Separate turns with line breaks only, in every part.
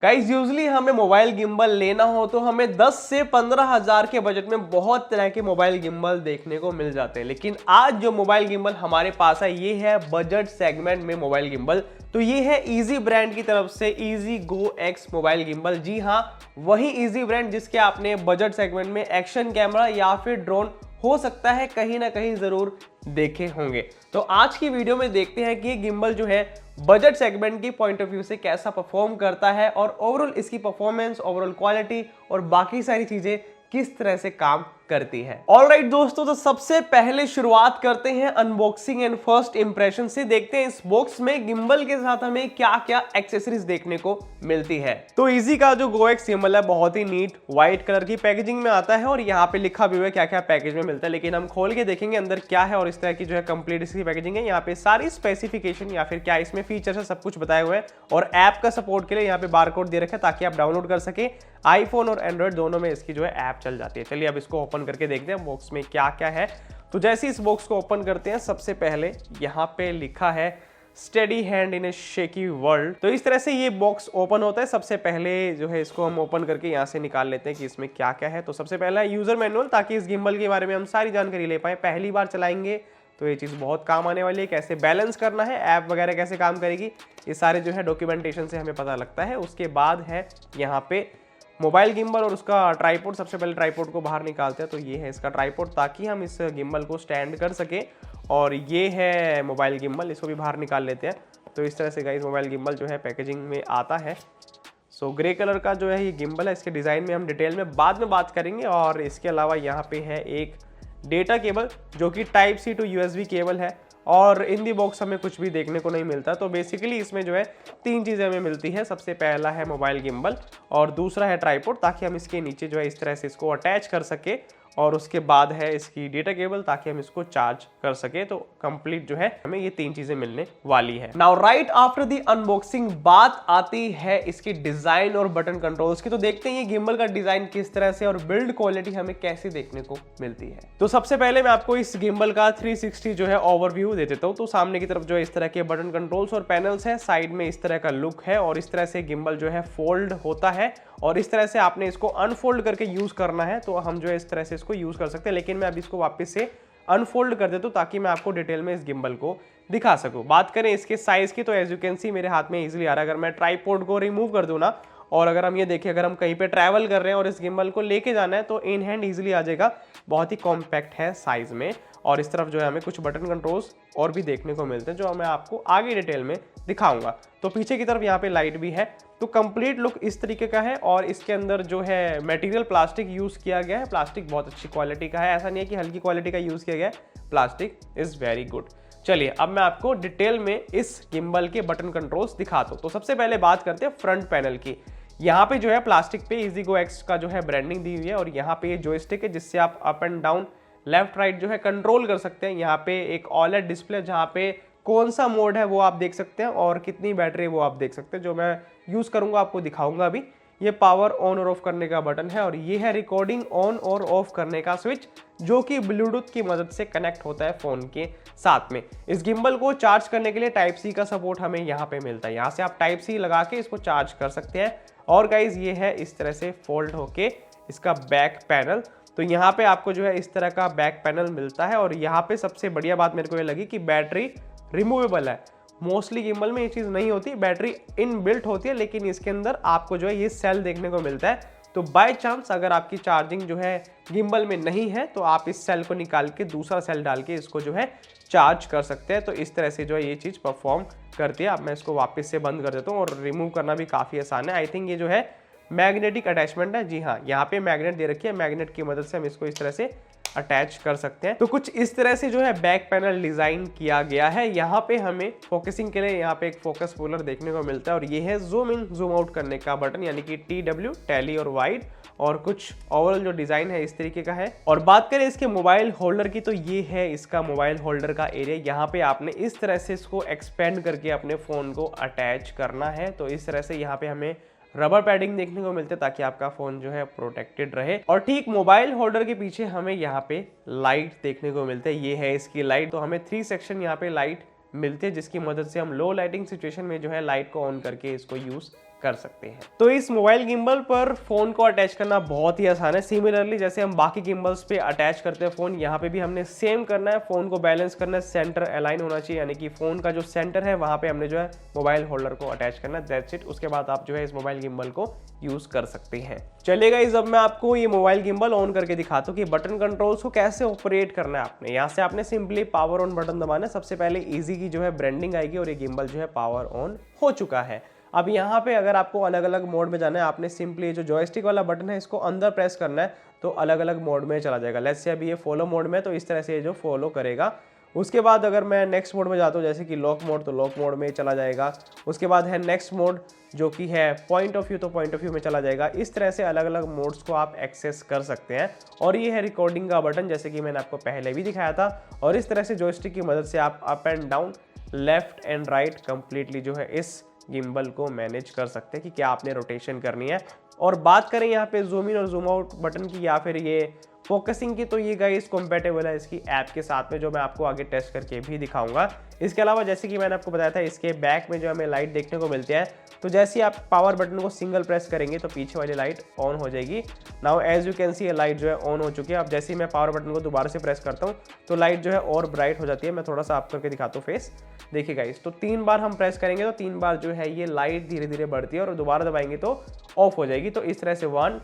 Guys usually हमें mobile gimbal लेना हो तो हमें 10 से 15 हजार के बजट में बहुत तरह के मोबाइल गिम्बल देखने को मिल जाते हैं। लेकिन आज जो मोबाइल गिम्बल हमारे पास है ये है बजट सेगमेंट में मोबाइल गिम्बल। तो ये है इजी ब्रांड की तरफ से easy go X mobile gimbal. जी हाँ, वही इजी ब्रांड जिसके आपने बजट सेगमेंट में एक्शन कैमरा या फिर ड्रोन हो सकता है कहीं ना कहीं जरूर देखे होंगे। तो आज की वीडियो में देखते हैं कि ये गिम्बल जो है बजट सेगमेंट की पॉइंट ऑफ व्यू से कैसा परफॉर्म करता है और ओवरऑल इसकी परफॉर्मेंस, ओवरऑल क्वालिटी और बाकी सारी चीजें किस तरह से काम करती है। ऑलराइट दोस्तों, तो सबसे पहले शुरुआत करते हैं अनबॉक्सिंग एंड फर्स्ट इंप्रेशन से। देखते हैं इस बॉक्स में गिम्बल के साथ हमें क्या क्या एक्सेसरीज देखने को मिलती है। तो इजी का जो गो एक्स गिम्बल है बहुत ही नीट व्हाइट कलर की पैकेजिंग में आता है और यहाँ पे लिखा भी हुआ है क्या क्या पैकेज में मिलता है। लेकिन हम खोल के देखेंगे अंदर क्या है और इस तरह की जो है कंप्लीट इसकी पैकेजिंग है। यहाँ पे सारी स्पेसिफिकेशन या फिर क्या इसमें फीचर्स है सब कुछ बताए हुए हैं और ऐप का सपोर्ट के लिए यहाँ पे बारकोड दे रखा है ताकि आप डाउनलोड कर सके। आईफोन और एंड्रॉइड दोनों में इसकी जो है ऐप चल जाती है। चलिए अब इसको ओपन करके देखते हैं बॉक्स में क्या क्या है। तो जैसे इस बॉक्स को ओपन करते हैं सबसे पहले यहाँ पे लिखा है steady hand in A shaky world. तो इस तरह से ये बॉक्स ओपन होता है। सबसे पहले जो है इसको हम ओपन करके यहाँ से निकाल लेते हैं कि इसमें क्या क्या है। तो सबसे पहला यूजर मैनुअल, ताकि इस गिम्बल के बारे में हम सारी जानकारी ले पाए। पहली बार चलाएंगे तो ये चीज़ बहुत काम आने वाली है। कैसे बैलेंस करना है, ऐप वगैरह कैसे काम करेगी, ये सारे जो है डॉक्यूमेंटेशन से हमें पता लगता है। उसके बाद है यहाँ पे मोबाइल गिम्बल और उसका ट्राइपॉड। सबसे पहले ट्राइपॉड को बाहर निकालते हैं। तो ये है इसका ट्राइपॉड ताकि हम इस गिम्बल को स्टैंड कर सके। और ये है मोबाइल गिम्बल, इसको भी बाहर निकाल लेते हैं। तो इस तरह से गाइस मोबाइल गिम्बल जो है पैकेजिंग में आता है। सो ग्रे कलर का जो है ये गिम्बल है। इसके डिज़ाइन में हम डिटेल में बाद में बात करेंगे। और इसके अलावा यहाँ पे है एक डेटा केबल जो कि type C to USB cable है। और इन दी बॉक्स हमें कुछ भी देखने को नहीं मिलता। तो बेसिकली इसमें जो है तीन चीज़ें हमें मिलती है। सबसे पहला है मोबाइल गिम्बल और दूसरा है ट्राइपॉड ताकि हम इसके नीचे जो है इस तरह से इसको अटैच कर सके। और उसके बाद है इसकी डेटा केबल ताकि हम इसको चार्ज कर सके। तो कंप्लीट जो है हमें ये तीन चीजें मिलने वाली है। Now right after the unboxing बात आती है इसकी डिजाइन और बटन कंट्रोल्स की। तो देखते हैं ये गिम्बल का डिजाइन किस तरह से और बिल्ड क्वालिटी हमें कैसे देखने को मिलती है। तो सबसे पहले मैं आपको इस गिम्बल का 360 जो है ओवरव्यू दे देता हूँ। तो सामने की तरफ जो है इस तरह के बटन कंट्रोल्स और पैनल्स है, साइड में इस तरह का लुक है और इस तरह से गिम्बल जो है फोल्ड होता है और इस तरह से आपने इसको अनफोल्ड करके यूज करना है। तो हम जो है इस तरह से इसको यूज कर सकते हैं। लेकिन मैं अब इसको वापस से अनफोल्ड कर देता हूं ताकि मैं आपको डिटेल में इस गिम्बल को दिखा सकूं। बात करें इसके साइज की तो एज यू कैन सी मेरे हाथ में इजीली आ रहा है। अगर मैं ट्राइपॉड को रिमूव कर दूं ना और अगर हम ये देखें, अगर हम कहीं पे ट्रैवल कर रहे हैं और इस गिम्बल को लेके जाना है तो इन हैंड इजीली आ जाएगा। बहुत ही कॉम्पैक्ट है साइज में। और इस तरफ जो है हमें कुछ बटन कंट्रोल्स और भी देखने को मिलते हैं जो मैं आपको आगे डिटेल में दिखाऊंगा। तो पीछे की तरफ यहाँ पे लाइट भी है। तो कंप्लीट लुक इस तरीके का है और इसके अंदर जो है मटेरियल प्लास्टिक यूज किया गया है। प्लास्टिक बहुत अच्छी क्वालिटी का है, ऐसा नहीं है कि हल्की क्वालिटी का यूज किया गया है। Plastic is very good. चलिए अब मैं आपको डिटेल में इस गिम्बल के बटन कंट्रोल्स दिखाता हूँ। तो सबसे पहले बात करते हैं फ्रंट पैनल की। यहाँ पे जो है प्लास्टिक पे इजी गो एक्स का जो है ब्रांडिंग दी हुई है और यहाँ पे ये जॉयस्टिक है जिससे आप up and down, left right जो है कंट्रोल कर सकते हैं। यहाँ पे एक ऑलएड डिस्प्ले जहाँ पे कौन सा मोड है वो आप देख सकते हैं और कितनी बैटरी है वो आप देख सकते हैं, जो मैं यूज करूंगा आपको दिखाऊंगा अभी। ये पावर ऑन और ऑफ करने का बटन है और ये है रिकॉर्डिंग ऑन और ऑफ करने का स्विच जो कि ब्लूटूथ की मदद से कनेक्ट होता है फोन के साथ में। इस गिम्बल को चार्ज करने के लिए टाइप सी का सपोर्ट हमें यहाँ पे मिलता है। यहाँ से आप टाइप सी लगा के इसको चार्ज कर सकते हैं। और गाइज ये है इस तरह से फोल्ड होके इसका बैक पैनल। तो यहाँ पे आपको जो है इस तरह का बैक पैनल मिलता है और यहाँ पे सबसे बढ़िया बात मेरे को ये लगी कि बैटरी रिमूवेबल है। मोस्टली गिम्बल में ये चीज़ नहीं होती, बैटरी इन बिल्ट होती है। लेकिन इसके अंदर आपको जो है ये सेल देखने को मिलता है। तो बाय चांस अगर आपकी चार्जिंग जो है गिम्बल में नहीं है तो आप इस सेल को निकाल के दूसरा सेल डाल के इसको जो है चार्ज कर सकते हैं। तो इस तरह से जो है ये चीज़ परफॉर्म करती है। अब मैं इसको वापस से बंद कर देता हूँ और रिमूव करना भी काफ़ी आसान है। आई थिंक ये जो है मैग्नेटिक अटैचमेंट है। जी हाँ, यहाँ पे मैग्नेट दे रखी है। मैग्नेट की मदद से हम इसको इस तरह से अटैच कर सकते हैं। तो कुछ इस तरह से जो है बैक पैनल डिजाइन किया गया है। यहाँ पे हमें फोकसिंग के लिए यहाँ पे एक फोकस पुलर देखने को मिलता है और ये है जूम इन जूम आउट करने का बटन, यानी कि TW टैली और वाइड। और कुछ ओवरऑल जो डिजाइन है इस तरीके का है। और बात करें इसके मोबाइल होल्डर की तो ये है इसका मोबाइल होल्डर का एरिया। यहाँ पे आपने इस तरह से इसको एक्सपेंड करके अपने फोन को अटैच करना है। तो इस तरह से यहाँ पे हमें रबर पैडिंग देखने को मिलते हैं ताकि आपका फोन जो है प्रोटेक्टेड रहे। और ठीक मोबाइल होल्डर के पीछे हमें यहाँ पे लाइट देखने को मिलते हैं। ये है इसकी लाइट। तो हमें 3 सेक्शन यहाँ पे लाइट मिलते हैं जिसकी मदद से हम लो लाइटिंग सिचुएशन में जो है लाइट को ऑन करके इसको यूज कर सकते हैं। तो इस मोबाइल गिम्बल पर फोन को अटैच करना बहुत ही आसान है। सिमिलरली जैसे हम बाकी गिम्बल्स पे अटैच करते हैं फोन, यहाँ पे भी हमने सेम करना है। फोन को बैलेंस करना है, सेंटर अलाइन होना चाहिए, यानी कि फोन का जो सेंटर है वहां पे हमने जो है मोबाइल होल्डर को अटैच करना है। That's it. उसके बाद आप जो है इस मोबाइल गिम्बल को यूज कर सकते हैं। चलिए गाइस, अब मैं आपको ये मोबाइल गिम्बल ऑन करके दिखाता हूँ कि बटन कंट्रोल्स को कैसे ऑपरेट करना है। आपने यहाँ से आपने सिंपली पावर ऑन बटन दबाना है। सबसे पहले इजी की जो है ब्रांडिंग आएगी और ये गिम्बल जो है पावर ऑन हो चुका है। अब यहाँ पे अगर आपको अलग अलग मोड में जाना है, आपने सिंपली जो जॉयस्टिक वाला बटन है इसको अंदर प्रेस करना है तो अलग अलग मोड में चला जाएगा। लेट्स से अभी ये फॉलो मोड में, तो इस तरह से ये जो फॉलो करेगा। उसके बाद अगर मैं नेक्स्ट मोड में जाता हूँ जैसे कि लॉक मोड, तो लॉक मोड में चला जाएगा। उसके बाद है नेक्स्ट मोड जो कि है पॉइंट ऑफ व्यू, तो पॉइंट ऑफ व्यू में चला जाएगा। इस तरह से अलग अलग मोड्स को आप एक्सेस कर सकते हैं। और ये है रिकॉर्डिंग का बटन, जैसे कि मैंने आपको पहले भी दिखाया था। और इस तरह से जॉयस्टिक की मदद से आप up and down, left and right completely जो है इस गिम्बल को मैनेज कर सकते हैं कि क्या आपने रोटेशन करनी है। और बात करें यहाँ पे जूम इन और जूम आउट बटन की या फिर ये फोकसिंग की, तो ये गाइस कंपैटिबल है इसकी ऐप के साथ में, जो मैं आपको आगे टेस्ट करके भी दिखाऊंगा। इसके अलावा जैसे कि मैंने आपको बताया था, इसके बैक में जो हमें लाइट देखने को मिलती है, तो जैसे ही आप पावर बटन को सिंगल प्रेस करेंगे तो पीछे वाली लाइट ऑन हो जाएगी। Now as you can see ये लाइट जो है ऑन हो चुकी है। अब जैसे ही मैं पावर बटन को दोबारा से प्रेस करता हूँ तो लाइट जो है और ब्राइट हो जाती है। मैं थोड़ा सा आप करके दिखाता हूँ फेस, देखिए गाइस। तो 3 बार हम प्रेस करेंगे तो 3 बार जो है ये लाइट धीरे धीरे बढ़ती है और दोबारा दबाएंगे तो ऑफ हो जाएगी। तो इस तरह से 1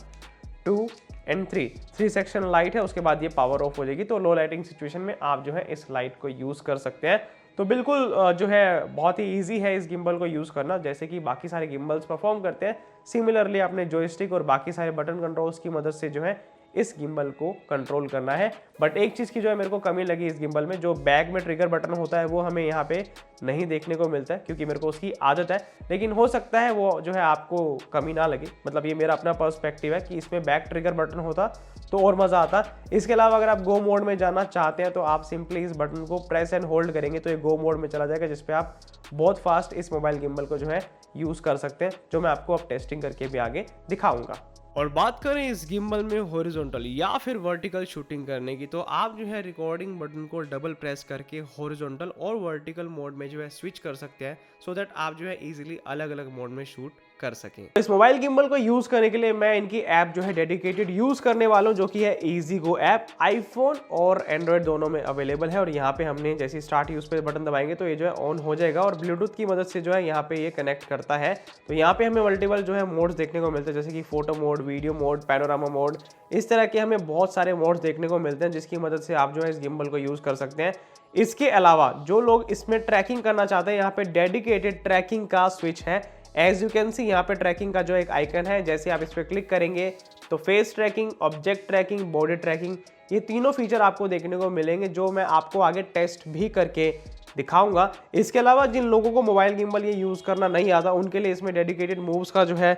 2 एंड 3 सेक्शन लाइट है, उसके बाद ये पावर ऑफ हो जाएगी। तो लो लाइटिंग सिचुएशन में आप जो है इस लाइट को यूज कर सकते हैं। तो बिल्कुल जो है बहुत ही इजी है इस गिम्बल को यूज करना, जैसे कि बाकी सारे गिम्बल्स परफॉर्म करते हैं। सिमिलरली आपने जॉयस्टिक और बाकी सारे बटन कंट्रोल्स की मदद से जो है इस गिम्बल को कंट्रोल करना है। बट एक चीज़ की जो है मेरे को कमी लगी इस गिम्बल में, जो बैक में ट्रिगर बटन होता है वो हमें यहाँ पे नहीं देखने को मिलता है, क्योंकि मेरे को उसकी आदत है। लेकिन हो सकता है वो जो है आपको कमी ना लगे, मतलब ये मेरा अपना पर्सपेक्टिव है कि इसमें बैक ट्रिगर बटन होता तो और मज़ा आता। इसके अलावा अगर आप गो मोड में जाना चाहते हैं तो आप सिंपली इस बटन को प्रेस एंड होल्ड करेंगे तो ये गो मोड में चला जाएगा, जिसपे आप बहुत फास्ट इस मोबाइल गिम्बल को जो है यूज़ कर सकते हैं, जो मैं आपको अब टेस्टिंग करके भी आगे दिखाऊंगा। और बात करें इस गिम्बल में हॉरिजॉन्टल या फिर वर्टिकल शूटिंग करने की, तो आप जो है रिकॉर्डिंग बटन को डबल प्रेस करके हॉरिजॉन्टल और वर्टिकल मोड में जो है स्विच कर सकते हैं, सो दैट आप जो है इजीली अलग अलग मोड में शूट कर सकें। इस मोबाइल गिम्बल को यूज करने के लिए मैं इनकी ऐप जो है डेडिकेटेड यूज करने वाला हूं, जो कि है ईजीगो ऐप। आईफोन और एंड्रॉइड दोनों में अवेलेबल है। और यहाँ पे हमने जैसे स्टार्ट यूज पे बटन दबाएंगे तो ये जो है ऑन हो जाएगा और ब्लूटूथ की मदद से जो है यहाँ पे ये कनेक्ट करता है। तो यहाँ पे हमें मल्टीपल जो है मोड्स देखने को मिलते हैं, जैसे कि photo mode, video mode, panorama mode, इस तरह के हमें बहुत सारे मोड्स देखने को मिलते हैं, जिसकी मदद से आप जो है इस गिम्बल को यूज कर सकते हैं। इसके अलावा जो लोग इसमें ट्रैकिंग करना चाहते हैं, यहाँ पे डेडिकेटेड ट्रैकिंग का स्विच है। एज यू कैन सी यहाँ पे ट्रैकिंग का जो एक आइकन है, जैसे आप इस पर क्लिक करेंगे तो face tracking, object tracking, body tracking, ये तीनों फीचर आपको देखने को मिलेंगे, जो मैं आपको आगे टेस्ट भी करके दिखाऊंगा। इसके अलावा जिन लोगों को मोबाइल गिम्बल ये यूज़ करना नहीं आता, उनके लिए इसमें डेडिकेटेड मूव्स का जो है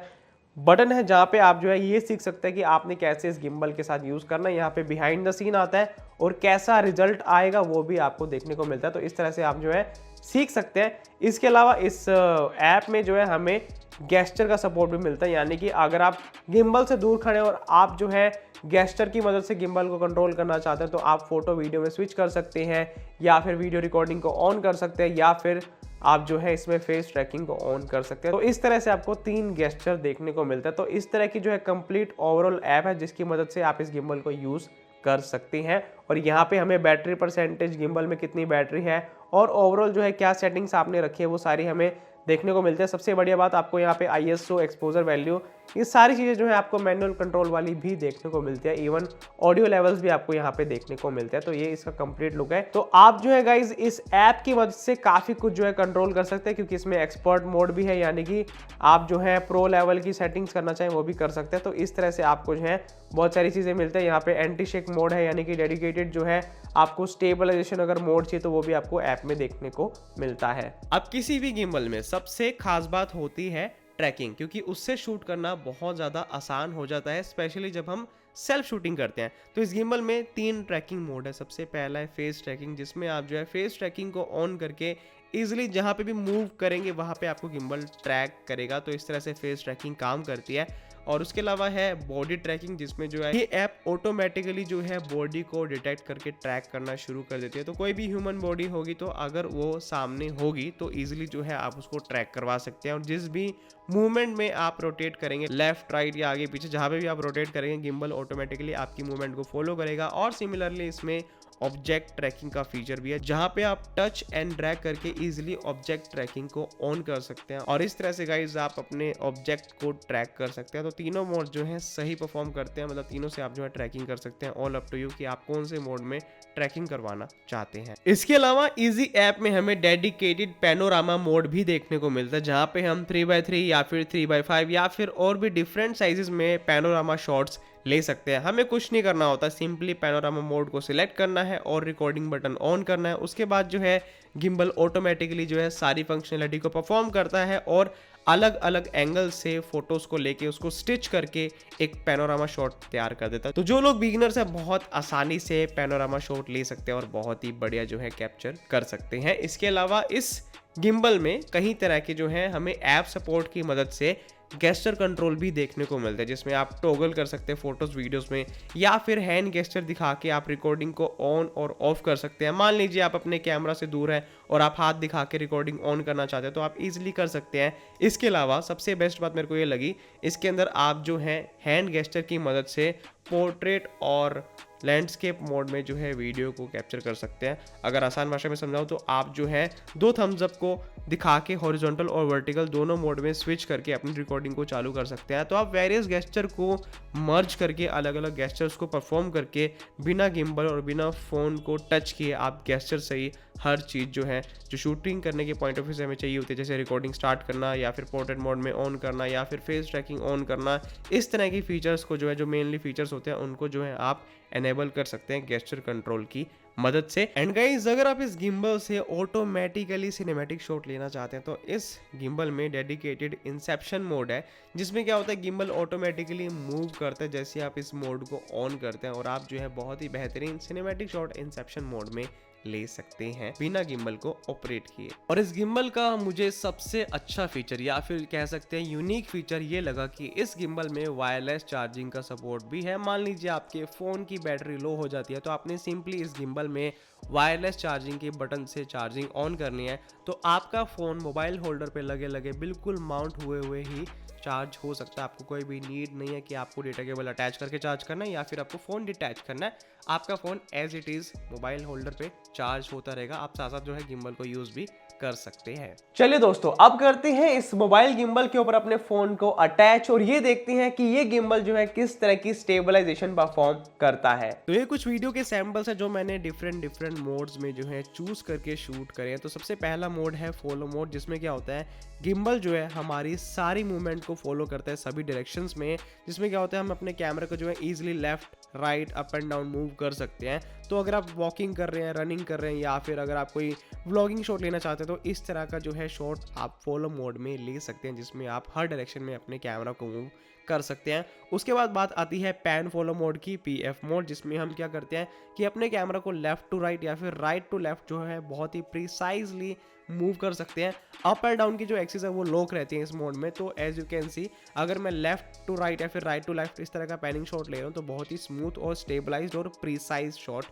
बटन है, जहाँ पे आप जो है ये सीख सकते हैं कि आपने कैसे इस गिम्बल के साथ यूज़ करना है। यहाँ पे बिहाइंड द सीन आता है और कैसा रिजल्ट आएगा वो भी आपको देखने को मिलता है। तो इस तरह से आप जो है सीख सकते हैं। इसके अलावा इस ऐप में जो है हमें गेस्चर का सपोर्ट भी मिलता है, यानी कि अगर आप गिम्बल से दूर खड़े और आप जो है गेस्चर की मदद से गिम्बल को कंट्रोल करना चाहते हैं, तो आप फोटो वीडियो में स्विच कर सकते हैं, या फिर वीडियो रिकॉर्डिंग को ऑन कर सकते हैं, या फिर आप जो है इसमें फेस ट्रैकिंग को ऑन कर सकते हैं। तो इस तरह से आपको 3 गेस्चर देखने को मिलता है। तो इस तरह की जो है कंप्लीट ओवरऑल ऐप है, जिसकी मदद से आप इस गिम्बल को यूज़ कर सकते हैं। और यहाँ पे हमें बैटरी परसेंटेज, गिम्बल में कितनी बैटरी है और ओवरऑल जो है क्या सेटिंग्स आपने रखी है, वो सारी हमें देखने को मिलते हैं। सबसे बढ़िया बात आपको यहाँ पे ISO, एक्सपोजर वैल्यू, ये सारी चीज़ें जो है आपको मैनुअल कंट्रोल वाली भी देखने को मिलती है। इवन ऑडियो लेवल्स भी आपको यहाँ पे देखने को मिलते हैं। तो ये इसका कंप्लीट लुक है। तो आप जो है गाइज इस ऐप की मदद से काफ़ी कुछ जो है कंट्रोल कर सकते हैं, क्योंकि इसमें एक्सपर्ट मोड भी है, यानी कि आप जो है प्रो लेवल की सेटिंग्स करना चाहें वो भी कर सकते हैं। तो इस तरह से आपको जो है बहुत सारी चीज़ें मिलती है। यहाँ पे एंटी शेक मोड है, यानी कि डेडिकेटेड जो है आपको स्टेबलाइजेशन अगर मोड चाहिए तो वो भी आपको ऐप में देखने को मिलता है। अब किसी भी गिम्बल में सबसे खास बात होती है ट्रैकिंग, क्योंकि उससे शूट करना बहुत ज़्यादा आसान हो जाता है, स्पेशली जब हम सेल्फ शूटिंग करते हैं। तो इस गिम्बल में 3 ट्रैकिंग मोड है। सबसे पहला है फेस ट्रैकिंग, जिसमें आप जो है फेस ट्रैकिंग को ऑन करके इजीली जहाँ पे भी मूव करेंगे वहाँ पे आपको गिम्बल ट्रैक करेगा। तो इस तरह से फेस ट्रैकिंग काम करती है। और उसके अलावा है बॉडी ट्रैकिंग, जिसमें जो है ये ऐप ऑटोमेटिकली जो है बॉडी को डिटेक्ट करके ट्रैक करना शुरू कर देती है। तो कोई भी ह्यूमन बॉडी होगी तो अगर वो सामने होगी तो ईजिली जो है आप उसको ट्रैक करवा सकते हैं। और जिस भी मूवमेंट में आप रोटेट करेंगे, लेफ्ट राइट या आगे पीछे, जहां पे भी आप रोटेट करेंगे, गिम्बल ऑटोमेटिकली आपकी मूवमेंट को फॉलो करेगा। और सिमिलरली इसमें ऑब्जेक्ट ट्रैकिंग का फीचर भी है, जहां पे आप टच एंड ड्रैग करके इजीली ऑब्जेक्ट ट्रैकिंग को ऑन कर सकते हैं। और इस तरह से गाइज आप अपने ऑब्जेक्ट को ट्रैक कर सकते हैं। तो तीनों मोड जो है सही परफॉर्म करते हैं, मतलब तीनों से आप जो है ट्रैकिंग कर सकते हैं। ऑल अप टू यू कि आप कौन से मोड में ट्रैकिंग करवाना चाहते हैं। इसके अलावा इजी ऐप में हमें डेडिकेटेड पैनोरामा मोड भी देखने को मिलता है, जहां पे हम 3x3 या फिर 3x5 या फिर और भी डिफरेंट साइजेस में पैनोरामा शॉट्स ले सकते हैं। हमें कुछ नहीं करना होता, सिंपली पैनोरामा मोड को सिलेक्ट करना है और रिकॉर्डिंग बटन ऑन करना है। उसके बाद जो है गिम्बल ऑटोमेटिकली जो है सारी फंक्शनलिटी को परफॉर्म करता है और अलग अलग एंगल से फोटोज को लेके उसको स्टिच करके एक पैनोरामा शॉट तैयार कर देता है। तो जो लोग बिगिनर्स हैं बहुत आसानी से पैनोरामा शॉट ले सकते हैं और बहुत ही बढ़िया जो है कैप्चर कर सकते हैं। इसके अलावा इस गिम्बल में कई तरह के जो है हमें ऐप सपोर्ट की मदद से गेस्चर कंट्रोल भी देखने को मिलता है, जिसमें आप टॉगल कर सकते हैं फोटोज वीडियोस में, या फिर हैंड गेस्चर दिखा के आप रिकॉर्डिंग को ऑन और ऑफ कर सकते हैं। मान लीजिए आप अपने कैमरा से दूर हैं और आप हाथ दिखा के रिकॉर्डिंग ऑन करना चाहते हैं तो आप इजीली कर सकते हैं। इसके अलावा सबसे बेस्ट बात मेरे को ये लगी, इसके अंदर आप जो है हैंड गेस्चर की मदद से पोर्ट्रेट और लैंडस्केप मोड में जो है वीडियो को कैप्चर कर सकते हैं। अगर आसान भाषा में समझाऊं तो आप जो है दो थम्स अप को दिखा के हॉरिजॉन्टल और वर्टिकल दोनों मोड में स्विच करके अपनी रिकॉर्डिंग को चालू कर सकते हैं। तो आप वेरियस गेस्चर को मर्ज करके अलग अलग गेस्चर्स को परफॉर्म करके बिना गिम्बल और बिना फ़ोन को टच किए आप गेस्चर से ही हर चीज़ जो है जो शूटिंग करने के पॉइंट ऑफ व्यू से हमें चाहिए होती है, जैसे रिकॉर्डिंग स्टार्ट करना या फिर पोर्ट्रेट मोड में ऑन करना या फिर फेस ट्रैकिंग ऑन करना, इस तरह की फीचर्स को जो है जो मेनली फीचर्स होते हैं उनको जो है आप एनेबल कर सकते हैं गेस्चर कंट्रोल की मदद से। एंड गाइस अगर आप इस गिम्बल से ऑटोमेटिकली सिनेमैटिक शॉट लेना चाहते हैं तो इस गिम्बल में डेडिकेटेड इंसेप्शन मोड है, जिसमें क्या होता है गिम्बल ऑटोमेटिकली मूव करता है जैसे आप इस मोड को ऑन करते हैं और आप जो है बहुत ही बेहतरीन सिनेमैटिक शॉट इंसेप्शन मोड में ले सकते हैं बिना गिम्बल को ऑपरेट किए। और इस गिम्बल का मुझे सबसे अच्छा फीचर या फिर कह सकते हैं यूनिक फीचर ये लगा कि इस गिम्बल में वायरलेस चार्जिंग का सपोर्ट भी है। मान लीजिए आपके फ़ोन की बैटरी लो हो जाती है तो आपने सिंपली इस गिम्बल में वायरलेस चार्जिंग के बटन से चार्जिंग ऑन करनी है तो आपका फ़ोन मोबाइल होल्डर पे लगे लगे बिल्कुल माउंट हुए हुए ही चार्ज हो सकता है। आपको कोई भी नीड नहीं है कि आपको डेटा केबल अटैच करके चार्ज करना है या फिर आपको फ़ोन डिटैच करना है। आपका phone as it is mobile holder पे चार्ज होता रहेगा। आप साथ साथ जो है गिम्बल को यूज़ भी कर सकते हैं। चलिए दोस्तों अब करते हैं इस मोबाइल गिम्बल के ऊपर अपने फोन को अटैच और ये देखते हैं कि ये गिम्बल जो है किस तरह की स्टेबलाइजेशन परफॉर्म करता है। तो ये कुछ वीडियो के सैंपल्स है जो मैंने डिफरेंट मोड्स में जो है चूज करके शूट करे हैं। तो सबसे पहला मोड है फॉलो मोड, जिसमें क्या होता है गिम्बल जो है हमारी सारी मूवमेंट को फॉलो करता है सभी डायरेक्शंस में, जिसमें क्या होता है हम अपने कैमरे को जो है easily left right up and down move कर सकते हैं। तो अगर आप वॉकिंग कर रहे हैं, रनिंग कर रहे हैं या फिर अगर आप कोई व्लॉगिंग शॉट लेना चाहते हैं तो इस तरह का जो है शॉट आप फॉलो मोड में ले सकते हैं, जिसमें आप हर डायरेक्शन में अपने कैमरा को मूव कर सकते हैं। उसके बाद बात आती है पैन फॉलो मोड की, पीएफ मोड, जिसमें हम क्या करते हैं कि अपने कैमरा को लेफ्ट टू राइट या फिर राइट टू लेफ्ट जो है बहुत ही प्रिसाइजली मूव कर सकते हैं। अप एंड डाउन की जो एक्सिस है वो लॉक रहती है इस मोड में। तो एज यू कैन सी अगर मैं लेफ्ट टू राइट या फिर राइट टू लेफ्ट इस तरह का पैनिंग शॉट ले रहा हूँ तो बहुत ही स्मूथ और स्टेबलाइज्ड और प्रिसाइज शॉट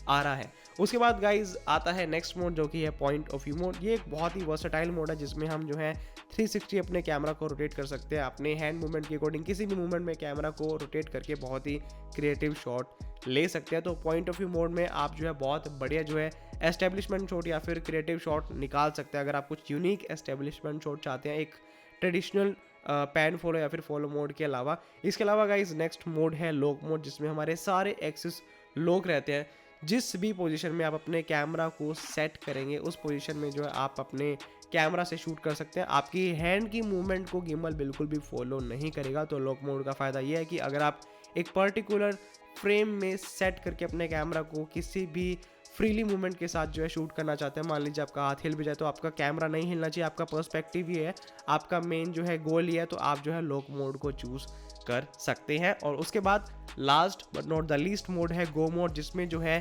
आ रहा है। उसके बाद गाइज आता है नेक्स्ट मोड जो कि है पॉइंट ऑफ व्यू मोड। ये एक बहुत ही वर्सेटाइल मोड है जिसमें हम जो है 360 अपने कैमरा को रोटेट कर सकते हैं। अपने हैंड मूवमेंट के अकॉर्डिंग किसी भी मूवमेंट में कैमरा को रोटेट करके बहुत ही क्रिएटिव शॉट ले सकते हैं। तो पॉइंट ऑफ व्यू मोड में आप जो है बहुत बढ़िया जो है एस्टेब्लिशमेंट शॉट या फिर क्रिएटिव शॉट निकाल सकते हैं। अगर आप कुछ यूनिक एस्टेब्लिशमेंट शॉट चाहते हैं एक ट्रेडिशनल पैन फॉलो या फिर फॉलो मोड के अलावा। इसके अलावा गाइज नेक्स्ट मोड है लॉक मोड, जिसमें हमारे सारे एक्सिस लॉक रहते हैं। जिस भी पोजीशन में आप अपने कैमरा को सेट करेंगे उस पोजीशन में जो है आप अपने कैमरा से शूट कर सकते हैं। आपकी हैंड की मूवमेंट को गिम्बल बिल्कुल भी फॉलो नहीं करेगा। तो लॉक मोड का फ़ायदा ये है कि अगर आप एक पर्टिकुलर फ्रेम में सेट करके अपने कैमरा को किसी भी फ्रीली मूवमेंट के साथ जो है शूट करना चाहते हैं, मान लीजिए आपका हाथ हिल भी जाए तो आपका कैमरा नहीं हिलना चाहिए, आपका पर्सपेक्टिव ही है, आपका मेन जो है गोल ही है, तो आप जो है लॉक मोड को चूज़ कर सकते हैं। और उसके बाद last but not the least mode है गो मोड, जिसमें जो है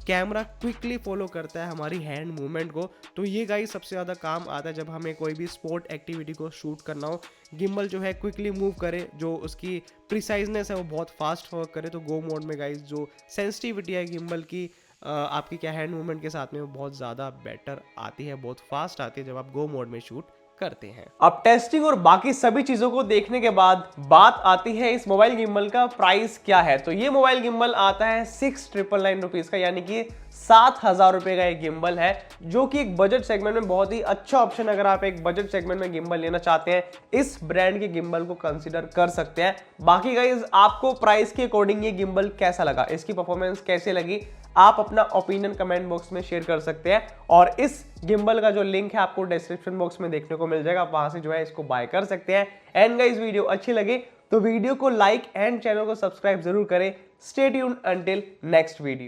कैमरा क्विकली फॉलो करता है हमारी हैंड मूवमेंट को। तो ये गाइस सबसे ज़्यादा काम आता है जब हमें कोई भी स्पोर्ट एक्टिविटी को शूट करना हो। गिम्बल जो है क्विकली मूव करे, जो उसकी प्रिसाइजनेस है वो बहुत फास्ट वर्क करे। तो गो मोड में गाइस जो सेंसिटिविटी है गिम्बल की आपकी क्या हैंड मूवमेंट के साथ में वो बहुत ज़्यादा बेटर आती है, बहुत फास्ट आती है जब आप गो मोड में शूट करते हैं। अब टेस्टिंग और बाकी सभी चीजों को देखने के बाद बात आती है इस मोबाइल गिम्बल का प्राइस क्या है। तो ये मोबाइल गिम्बल आता है 6,999 रुपीज का, यानी कि 7,000 रुपए का एक गिम्बल है, जो कि एक बजट सेगमेंट में बहुत ही अच्छा ऑप्शन। अगर आप एक बजट सेगमेंट में गिम्बल लेना चाहते हैं, इस ब्रांड के गिम्बल को कंसीडर कर सकते हैं। बाकी गाइस आपको प्राइस के अकॉर्डिंग ये गिम्बल कैसा लगा, इसकी परफॉर्मेंस कैसे लगी, आप अपना ओपिनियन कमेंट बॉक्स में शेयर कर सकते हैं। और इस गिम्बल का जो लिंक है आपको डिस्क्रिप्शन बॉक्स में देखने को मिल जाएगा, आप वहां से जो है इसको बाय कर सकते हैं। एंड गाइस वीडियो अच्छी लगे तो वीडियो को लाइक एंड चैनल को सब्सक्राइब जरूर करें। Stay tuned until next video.